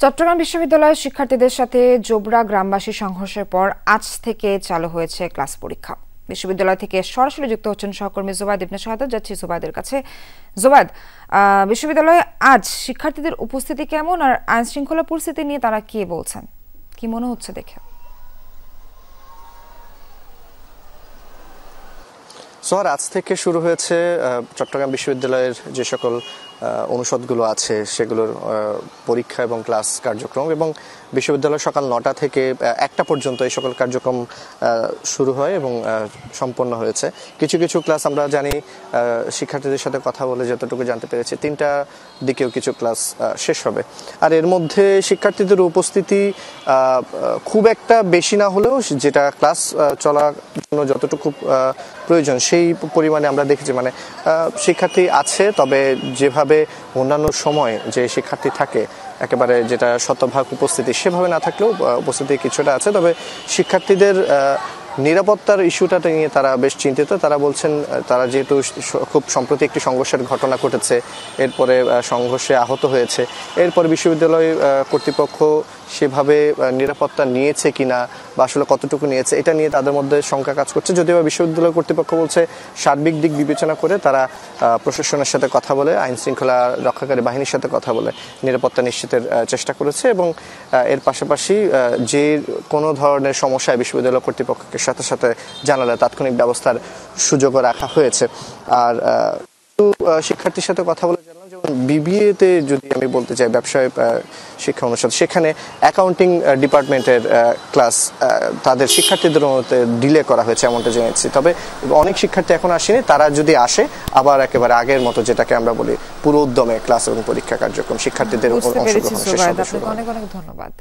চট্টগ্রাম বিশ্ববিদ্যালয়ের শিক্ষার্থীদের সাথে জোবরা গ্রামবাসী সংঘর্ষের পর আজ থেকে চালু হয়েছে ক্লাস পরীক্ষা। বিশ্ববিদ্যালয় থেকে সরাসরি যুক্ত হচ্ছেন সহকর্মী জোবায়েদ ইবনে শাহাদাত। যাচ্ছি জোবায়েদের কাছে। জোবায়েদ, বিশ্ববিদ্যালয়ে আজ শিক্ষার্থীদের উপস্থিতি কেমন, আর আইন শৃঙ্খলা পরিস্থিতি নিয়ে তারা কি বলছেন, কি মনে হচ্ছে দেখে? সোহার, আজ থেকে শুরু হয়েছে চট্টগ্রাম বিশ্ববিদ্যালয়ের যে সকল অনুষদগুলো আছে সেগুলোর পরীক্ষা এবং ক্লাস কার্যক্রম, এবং বিশ্ববিদ্যালয় সকাল 9টা থেকে 1টা পর্যন্ত এই সকল কার্যক্রম শুরু হয় এবং সম্পন্ন হয়েছে। কিছু কিছু ক্লাস আমরা জানি, শিক্ষার্থীদের সাথে কথা বলে যতটুকু জানতে পেরেছি 3টা দিকেও কিছু ক্লাস শেষ হবে। আর এর মধ্যে শিক্ষার্থীদের উপস্থিতি খুব একটা বেশি না হলেও যেটা ক্লাস চলার জন্য যতটুকু প্রয়োজন সেই পরিমাণে আমরা দেখেছি। মানে শিক্ষার্থী আছে, তবে যেভাবে অন্যান্য সময় যে শিক্ষার্থী থাকে একেবারে যেটা শতভাগ উপস্থিতি সেভাবে না থাকলেও উপস্থিতি কিছুটা আছে। তবে শিক্ষার্থীদের নিরাপত্তার ইস্যুটা নিয়ে তারা বেশ চিন্তিত। তারা বলছেন, তারা যেহেতু খুব সম্প্রতি একটি সংঘর্ষের ঘটনা ঘটেছে, এরপরে সংঘর্ষে আহত হয়েছে, এরপরে বিশ্ববিদ্যালয় কর্তৃপক্ষ সেভাবে নিরাপত্তা নিয়েছে কিনা বা আসলে কতটুকু নিয়েছে এটা নিয়ে তাদের মধ্যে শঙ্কা কাজ করছে। যদিও বিশ্ববিদ্যালয় কর্তৃপক্ষ বলছে সার্বিক দিক বিবেচনা করে তারা প্রশাসনের সাথে কথা বলে, আইন শৃঙ্খলা রক্ষাকারী বাহিনীর সাথে কথা বলে নিরাপত্তা নিশ্চিতের চেষ্টা করেছে, এবং এর পাশাপাশি যে কোনো ধরনের সমস্যায় বিশ্ববিদ্যালয় কর্তৃপক্ষকে সাথে সাথে জানালে তাৎক্ষণিক ব্যবস্থার সুযোগও রাখা হয়েছে। আর শিক্ষার্থীর সাথে কথা বলে জানলাম, যেমন বিবিএতে যদি আমি বলতে চাই, ব্যবসায় শিক্ষা অনুষদ, সেখানে অ্যাকাউন্টিং ডিপার্টমেন্টের ক্লাস তাদের শিক্ষার্থীদের মধ্যে ডিলে করা হয়েছে এমনটা জেনেছি। তবে অনেক শিক্ষার্থী এখন আসেনি, তারা যদি আসে আবার একেবারে আগের মতো যেটাকে আমরা বলি পুরো উদ্যমে ক্লাস এবং পরীক্ষা কার্যক্রম শিক্ষার্থীদের অংশগ্রহণ। অনেক অনেক ধন্যবাদ।